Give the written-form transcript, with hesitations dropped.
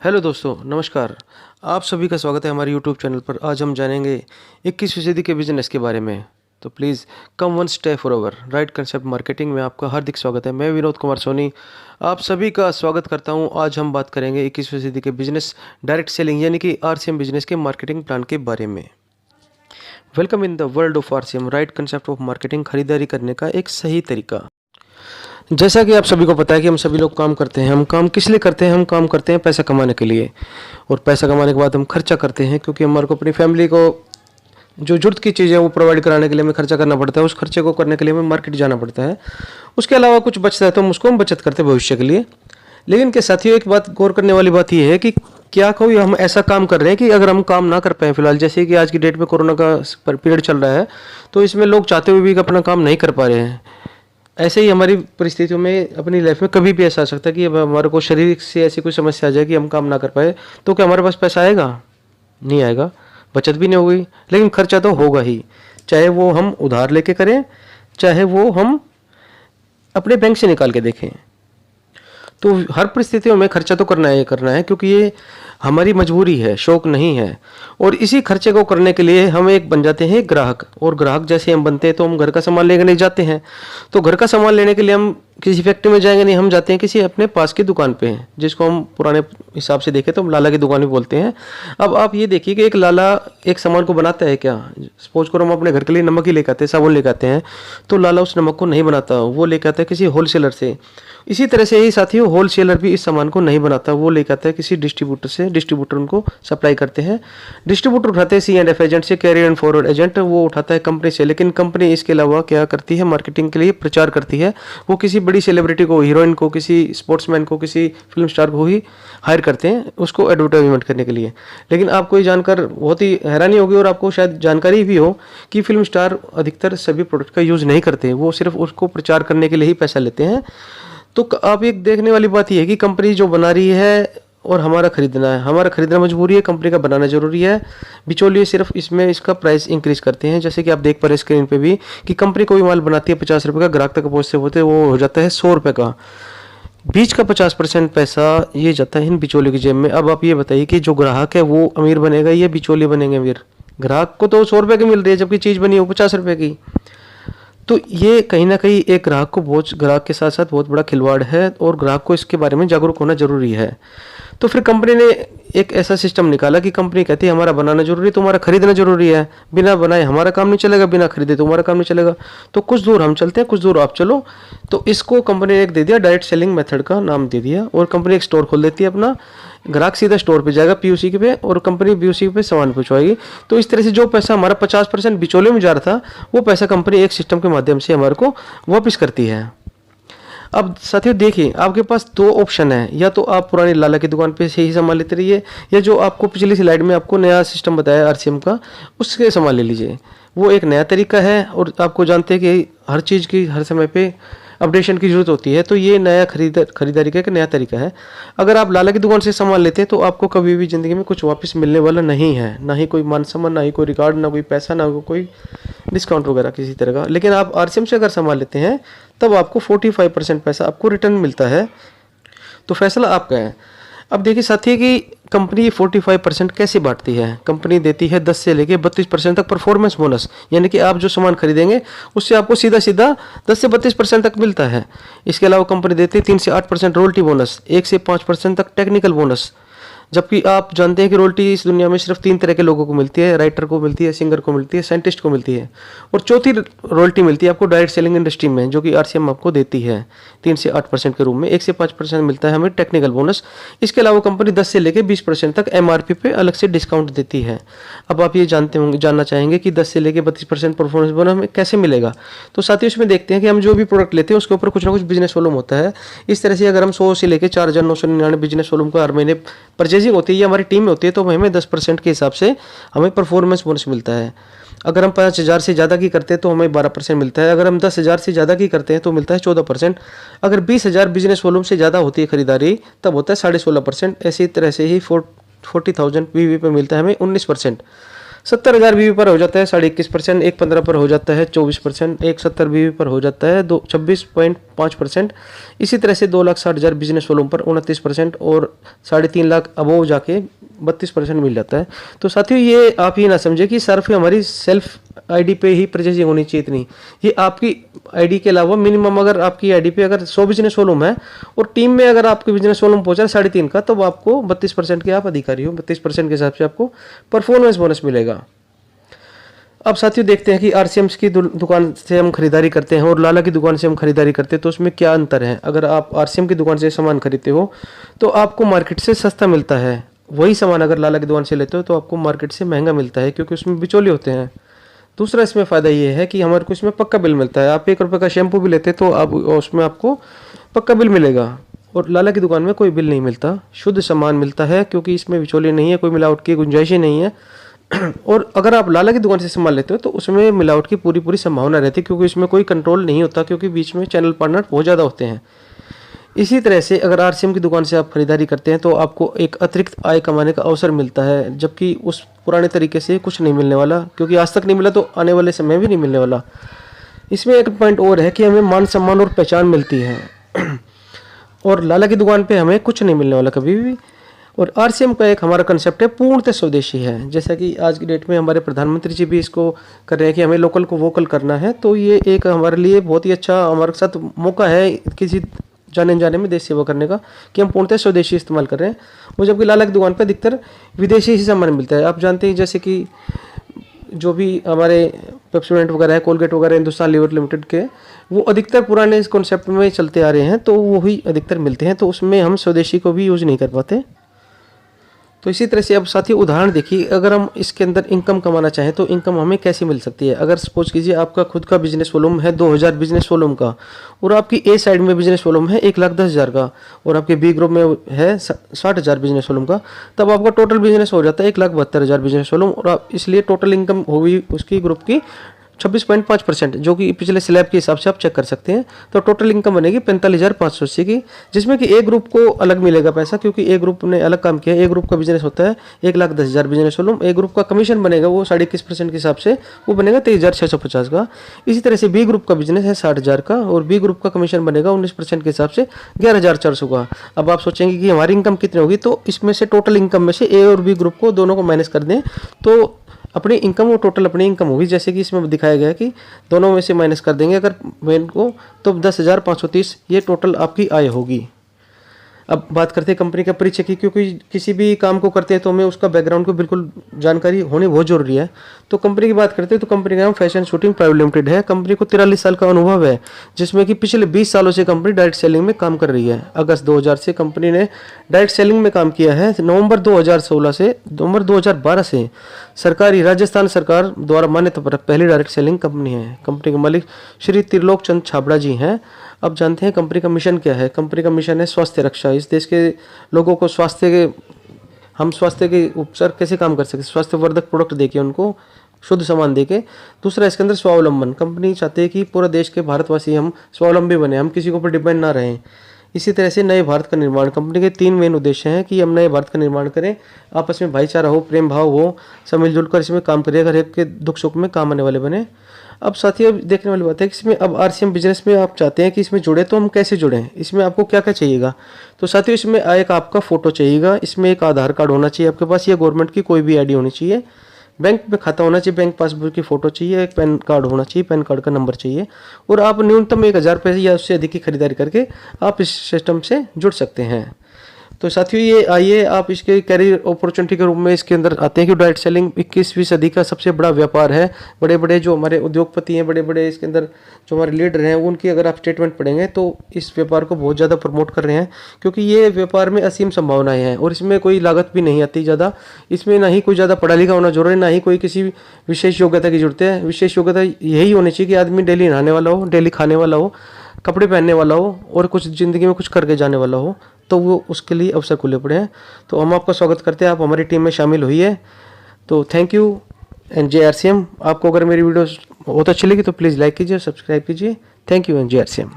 Hello दोस्तों, नमस्कार। आप सभी का स्वागत है हमारे यूट्यूब चैनल पर। आज हम जानेंगे 21वीं सदी के बिजनेस के बारे में। तो please come one step forward. Right concept marketing में आपका हार्दिक स्वागत है। मैं विनोद कुमार सोनी आप सभी का स्वागत करता हूं। आज हम बात करेंगे 21वीं सदी के बिजनेस डायरेक्ट सेलिंग यानी कि आरसीएम बिजनेस के मार्केटिंग प्लान के बारे में। Welcome in the world of RCM, right concept of marketing, खरीदारी करने का एक सही तरीका। जैसा कि आप सभी को पता है कि हम सभी लोग काम करते हैं। हम काम किस लिए करते हैं? हम काम करते हैं पैसा कमाने के लिए, और पैसा कमाने के बाद हम खर्चा करते हैं, क्योंकि हमारे को अपनी फैमिली को जो ज़रूरत की चीज़ें वो प्रोवाइड कराने के लिए हमें खर्चा करना पड़ता है। उस खर्चे को करने के लिए हमें मार्केट जाना पड़ता है। उसके अलावा कुछ बचता है तो हम उसको बचत करते हैं भविष्य के लिए। लेकिन के साथियों, एक बात गौर करने वाली बात यह है कि क्या कोई हम ऐसा काम कर रहे हैं कि अगर हम काम ना कर पाए फिलहाल, जैसे कि आज की डेट में कोरोना का पीरियड चल रहा है, तो इसमें लोग चाहते हुए भी अपना काम नहीं कर पा रहे हैं। ऐसे ही हमारी परिस्थितियों में अपनी लाइफ में कभी भी ऐसा आ सकता है कि अब हमारे को शरीर से ऐसी कोई समस्या आ जाए कि हम काम ना कर पाए, तो क्या हमारे पास पैसा आएगा? नहीं आएगा, बचत भी नहीं होगी, लेकिन खर्चा तो होगा ही। चाहे वो हम उधार लेके करें, चाहे वो हम अपने बैंक से निकाल के देखें। तो हर परिस्थितियों में खर्चा तो करना है, क्योंकि ये हमारी मजबूरी है, शौक नहीं है। और इसी खर्चे को करने के लिए हम एक बन जाते हैं ग्राहक, और ग्राहक जैसे हम बनते हैं तो हम घर का सामान लेने नहीं जाते हैं। तो घर का सामान लेने के लिए हम किसी फैक्ट्री में जाएंगे नहीं, हम जाते हैं किसी अपने पास की दुकान पे, जिसको हम पुराने हिसाब से देखें तो हम लाला की दुकान भी बोलते हैं। अब आप ये देखिए कि एक लाला एक सामान को बनाता है क्या? सपोज करो हम अपने घर के लिए नमक ही लेकर आते हैं, साबुन लेकर आते हैं, तो लाला उस नमक को नहीं बनाता, वो लेकर आता है किसी होलसेलर से। इसी तरह से ही साथियों, होलसेलर भी इस सामान को नहीं बनाता, वो लेकर आता है किसी डिस्ट्रीब्यूटर से। डिस्ट्रीब्यूटर उनको सप्लाई करते हैं। डिस्ट्रीब्यूटर उठाते हैं C&F एजेंट से, कैरियर एंड फॉरवर्ड एजेंट वो उठाता है कंपनी से। लेकिन कंपनी इसके अलावा क्या करती है? मार्केटिंग के लिए प्रचार करती है। वो किसी बड़ी सेलिब्रिटी को, हीरोइन को, किसी स्पोर्ट्समैन को, किसी फिल्म स्टार को ही हायर करते हैं उसको एडवर्टाइजमेंट करने के लिए। लेकिन आपको ये जानकर बहुत ही हैरानी होगी, और आपको शायद जानकारी भी हो, कि फिल्म स्टार अधिकतर सभी प्रोडक्ट का यूज़ नहीं करते, वो सिर्फ उसको प्रचार करने के लिए ही पैसा लेते हैं। तो आप एक देखने वाली बात यह है कि कंपनी जो बना रही है और हमारा खरीदना है, हमारा खरीदना मजबूरी है, कंपनी का बनाना जरूरी है। बिचौलिए सिर्फ इसमें इसका प्राइस इंक्रीज करते हैं। जैसे कि आप देख पा रहे स्क्रीन पे भी कि कंपनी कोई माल बनाती है 50 रुपये का, ग्राहक तक पहुँचते होते वो हो जाता है 100 रुपये का। बीच का 50% पैसा ये जाता है इन बिचौलियों की जेब में। अब आप ये बताइए कि जो ग्राहक है वो अमीर बनेगा या बिचौलिए बनेंगे अमीर? ग्राहक को तो 100 रुपये की मिल रही है, जबकि चीज़ बनी हो 50 रुपये की। तो ये कहीं ना कहीं एक ग्राहक के साथ साथ बहुत बड़ा खिलवाड़ है, और ग्राहक को इसके बारे में जागरूक होना जरूरी है। तो फिर कंपनी ने एक ऐसा सिस्टम निकाला कि कंपनी कहती है हमारा बनाना जरूरी है, तुम्हारा खरीदना जरूरी है। बिना बनाए हमारा काम नहीं चलेगा, बिना खरीदे तुम्हारा काम नहीं चलेगा। तो कुछ दूर हम चलते हैं, कुछ दूर आप चलो। तो इसको कंपनी ने एक दे दिया, डायरेक्ट सेलिंग मेथड का नाम दे दिया। और कंपनी एक स्टोर खोल देती है अपना, ग्राहक सीधा स्टोर पे जाएगा POC पे, और कंपनी POC पे सामान पहुंचवाएगी। तो इस तरह से जो पैसा हमारा 50% बिचौले में जा रहा था, वो पैसा कंपनी एक सिस्टम के माध्यम से हमारे को वापस करती है। अब साथियों देखिए, आपके पास दो ऑप्शन है, या तो आप पुरानी लाला की दुकान पे से ही सामान लेते रहिए, या जो आपको पिछली स्लाइड में आपको नया सिस्टम बताया RCM का, उससे सामान ले लीजिए। वो एक नया तरीका है, और आपको जानते हैं कि हर चीज़ की हर समय पे अपडेशन की जरूरत होती है। तो ये नया खरीदारी का एक नया तरीका है। अगर आप लाला की दुकान से सामान लेते हैं तो आपको कभी भी ज़िंदगी में कुछ वापस मिलने वाला नहीं है, ना ही कोई मान सम्मान, ना ही कोई रिकॉर्ड, ना कोई पैसा, ना कोई डिस्काउंट वगैरह किसी तरह का। लेकिन आप RCM से अगर सामान लेते हैं तब आपको 45% पैसा आपको रिटर्न मिलता है। तो फैसला आपका है। अब देखिए साथी कि कंपनी 45% कैसे बांटती है। कंपनी देती है 10 से लेके 32% तक परफॉर्मेंस बोनस, यानी कि आप जो सामान खरीदेंगे उससे आपको सीधा सीधा 10 से 32% तक मिलता है। इसके अलावा कंपनी देती है 3 से 8% रॉयल्टी बोनस, 1 से 5% तक टेक्निकल बोनस। जबकि आप जानते हैं कि रॉयल्टी इस दुनिया में सिर्फ 3 तरह के लोगों को मिलती है, राइटर को मिलती है, सिंगर को मिलती है, साइंटिस्ट को मिलती है, और चौथी रॉयल्टी मिलती है आपको डायरेक्ट सेलिंग इंडस्ट्री में, जो कि RCM आपको देती है 3 से 8% के रूप में। 1 से 5% मिलता है हमें टेक्निकल बोनस। इसके अलावा कंपनी 10 से लेकर 20% तक MRP पे अलग से डिस्काउंट देती है। अब आप ये जानना चाहेंगे कि 10 से लेकर 32% परफॉर्मेंस बोनस हमें कैसे मिलेगा। तो साथ ही उसमें देखते हैं कि हम जो भी प्रोडक्ट लेते हैं उसके ऊपर कुछ ना कुछ बिजनेस वॉल्यूम होता है। इस तरह से अगर हम 100 से लेकर 4,999 बिजनेस वॉल्यूम का हर महीने परचेजिंग होती है, हमारी टीम में होती है, तो हमें 10% के हिसाब से हमें परफॉर्मेंस बोनस मिलता है। अगर हम 5,000 से ज़्यादा की करते हैं तो हमें 12% मिलता है। अगर हम 10,000 से ज़्यादा की करते हैं तो मिलता है 14%। अगर 20,000 बिजनेस वॉल्यूम से ज़्यादा होती है खरीदारी तब होता है 16.5%। ऐसी तरह से ही 40,000 PV पे मिलता है हमें 19%। 70,000 बीवी पर हो जाता है 21.5%, एक 15 पर हो जाता है 24%, एक 70 बीवी पर हो जाता है 26.5%। इसी तरह से 2,60,000 बिजनेस वॉल्यूम पर 29% और 3.5 लाख अबोव जाके 32% मिल जाता है। तो साथियों ये आप ये ना समझे कि सिर्फ हमारी सेल्फ आईडी पे ही परचेजिंग होनी चाहिए, इतनी। ये आपकी आईडी के अलावा मिनिमम अगर आपकी आईडी पे अगर 100 बिजनेस वॉल्यूम है और टीम में अगर आपके बिजनेस वॉल्यूम पहुंचा है 3.5 का, तो आपको 32% के आप अधिकारी हो। 32% के हिसाब से आपको परफॉर्मेंस बोनस मिलेगा। अब साथियों देखते हैं कि आरसीएम्स की दुकान से हम खरीदारी करते हैं और लाला की दुकान से हम खरीदारी करते हैं तो उसमें क्या अंतर है। अगर आप आरसीएम की दुकान से सामान खरीदते हो तो आपको मार्केट से सस्ता मिलता है। वही सामान अगर लाला की दुकान से लेते हो तो आपको मार्केट से महंगा मिलता है, क्योंकि उसमें बिचौलिए होते हैं। दूसरा इसमें फ़ायदा ये है कि हमारे को इसमें पक्का बिल मिलता है। आप 1 रुपये का शैम्पू भी लेते तो आप उसमें आपको पक्का बिल मिलेगा, और लाला की दुकान में कोई बिल नहीं मिलता, शुद्ध सामान मिलता है, क्योंकि इसमें बिचौलिए नहीं है, कोई मिलावट की गुंजाइश ही नहीं है। और अगर आप लाला की दुकान से सामान लेते हो तो उसमें मिलावट की पूरी संभावना रहती है, क्योंकि इसमें कोई कंट्रोल नहीं होता, क्योंकि बीच में चैनल पार्टनर बहुत ज़्यादा होते हैं। इसी तरह से अगर आरसीएम की दुकान से आप खरीदारी करते हैं तो आपको एक अतिरिक्त आय कमाने का अवसर मिलता है, जबकि उस पुराने तरीके से कुछ नहीं मिलने वाला, क्योंकि आज तक नहीं मिला तो आने वाले समय भी नहीं मिलने वाला। इसमें एक पॉइंट और है कि हमें मान सम्मान और पहचान मिलती है और लाला की दुकान पे हमें कुछ नहीं मिलने वाला कभी भी। और आरसीएम का एक हमारा कंसेप्ट है पूर्णतः स्वदेशी है, जैसा कि आज की डेट में हमारे प्रधानमंत्री जी भी इसको कर रहे हैं कि हमें लोकल को वोकल करना है। तो ये एक हमारे लिए बहुत ही अच्छा हमारे साथ मौका है किसी जाने जाने में देश सेवा करने का, कि हम पूर्णतः स्वदेशी इस्तेमाल कर रहे हैं। और जबकि लाला की दुकान पर अधिकतर विदेशी ही सामान मिलता है। आप जानते हैं जैसे कि जो भी हमारे पेप्सोडेंट वगैरह है, कोलगेट वगैरह हिंदुस्तान लीवर लिमिटेड के, वो अधिकतर पुराने इस कॉन्सेप्ट में चलते आ रहे हैं, तो वही अधिकतर मिलते हैं, तो उसमें हम स्वदेशी को भी यूज़ नहीं कर पाते। तो इसी तरह से अब साथियों उदाहरण देखिए, अगर हम इसके अंदर इनकम कमाना चाहें तो इनकम हमें कैसे मिल सकती है। अगर सपोज कीजिए आपका खुद का बिजनेस वॉल्यूम है 2,000 बिजनेस वॉल्यूम का, और आपकी ए साइड में बिजनेस वॉल्यूम है 1,10,000 का, और आपके बी ग्रुप में है 60,000 बिजनेस वॉल्यूम का, तब आपका टोटल बिजनेस हो जाता है 1,72,000 बिजनेस वॉल्यूम, और आप इसलिए टोटल इनकम होगी उसकी ग्रुप की 26.5%, जो कि पिछले स्लैब के हिसाब से आप चेक कर सकते हैं। तो टोटल इनकम बनेगी 45,580 की, जिसमें कि ए ग्रुप को अलग मिलेगा पैसा, क्योंकि ए ग्रुप ने अलग काम किया है। ए ग्रुप का बिजनेस होता है 1,10,000 बिजनेस वॉल्यूम, ए ग्रुप का कमीशन बनेगा वो 21.5% के हिसाब से, वो बनेगा 23,650 का। इसी तरह से बी ग्रुप का बिजनेस है 60,000 का, और बी ग्रुप का कमीशन बनेगा 19% के हिसाब से 11,400 का। अब आप सोचेंगे कि हमारी इनकम कितनी होगी, तो इसमें से टोटल इनकम में से ए और बी ग्रुप को दोनों को माइनस कर दें तो अपनी इनकम वो टोटल अपनी इनकम होगी, जैसे कि इसमें दिखाया गया है कि दोनों में से माइनस कर देंगे अगर मेन को, तो 10,530 ये टोटल आपकी आय होगी। अब बात करते हैं कंपनी का परिचय की, क्योंकि किसी भी काम को करते हैं तो हमें उसका बैकग्राउंड को बिल्कुल जानकारी होनी बहुत जरूरी है। तो कंपनी की बात करते हैं तो कंपनी का नाम फैशन शूटिंग प्राइवेट लिमिटेड है। कंपनी को 43 साल का अनुभव है, जिसमें कि पिछले 20 सालों से कंपनी डायरेक्ट सेलिंग में काम कर रही है। अगस्त 2000 से कंपनी ने डायरेक्ट सेलिंग में काम किया है। नवंबर 2016 से नवंबर 2012 से सरकारी राजस्थान सरकार द्वारा मान्यता प्राप्त पहली डायरेक्ट सेलिंग कंपनी है। कंपनी के मालिक श्री त्रिलोक चंद छाबड़ा जी हैं। अब जानते हैं कंपनी का मिशन क्या है। कंपनी का मिशन है स्वास्थ्य रक्षा। इस देश के लोगों को हम स्वास्थ्य के उपचार कैसे काम कर सकते, स्वास्थ्य वर्धक प्रोडक्ट देके उनको शुद्ध सामान देके। दूसरा इसके अंदर स्वावलंबन, कंपनी चाहती है कि पूरा देश के भारतवासी हम स्वावलंबी बने, हम किसी के ऊपर डिपेंड ना रहें। इसी तरह से नए भारत का निर्माण, कंपनी के 3 मेन उद्देश्य हैं कि हम नए भारत का निर्माण करें, आपस में भाईचारा हो, प्रेम भाव हो, सब मिलजुल कर इसमें काम करें, हर एक के दुख सुख में काम आने वाले बने। अब साथियों देखने वाली बात है कि इसमें अब आरसीएम बिजनेस में आप चाहते हैं कि इसमें जुड़े, तो हम कैसे जुड़ें, इसमें आपको क्या क्या चाहिएगा। तो साथियों इसमें एक आपका फोटो चाहिएगा, इसमें एक आधार कार्ड होना चाहिए आपके पास, या गवर्नमेंट की कोई भी आईडी होनी चाहिए, बैंक में खाता होना चाहिए, बैंक पासबुक की फोटो चाहिए, एक पैन कार्ड होना चाहिए, पैन कार्ड का नंबर चाहिए, और आप न्यूनतम 1,000 रुपये या उससे अधिक की खरीदारी करके आप इस सिस्टम से जुड़ सकते हैं। तो साथियों ये आइए आप इसके कैरियर अपॉर्चुनिटी के रूप में इसके अंदर आते हैं कि डायरेक्ट सेलिंग 21वीं सदी का सबसे बड़ा व्यापार है। बड़े बड़े जो हमारे उद्योगपति हैं, बड़े बड़े इसके अंदर जो हमारे लीडर हैं, उनकी अगर आप स्टेटमेंट पढ़ेंगे तो इस व्यापार को बहुत ज़्यादा प्रमोट कर रहे हैं, क्योंकि ये व्यापार में असीम संभावनाएं हैं और इसमें कोई लागत भी नहीं आती ज़्यादा। इसमें ना ही कोई ज़्यादा पढ़ा लिखा होना जरूरी, ना ही कोई किसी विशेष योग्यता की जरूरत है। विशेष योग्यता यही होनी चाहिए कि आदमी डेली नहाने वाला हो, डेली खाने वाला हो, कपड़े पहनने वाला हो और कुछ ज़िंदगी में कुछ करके जाने वाला हो, तो वो उसके लिए अवसर खुले पड़े हैं। तो हम आपका स्वागत करते हैं, आप हमारी टीम में शामिल होइए। तो थैंक यू एंड जय आरसीएम। आपको अगर मेरी वीडियो बहुत अच्छी लगी तो प्लीज़ लाइक कीजिए, सब्सक्राइब कीजिए। थैंक यू एंड जय आरसीएम।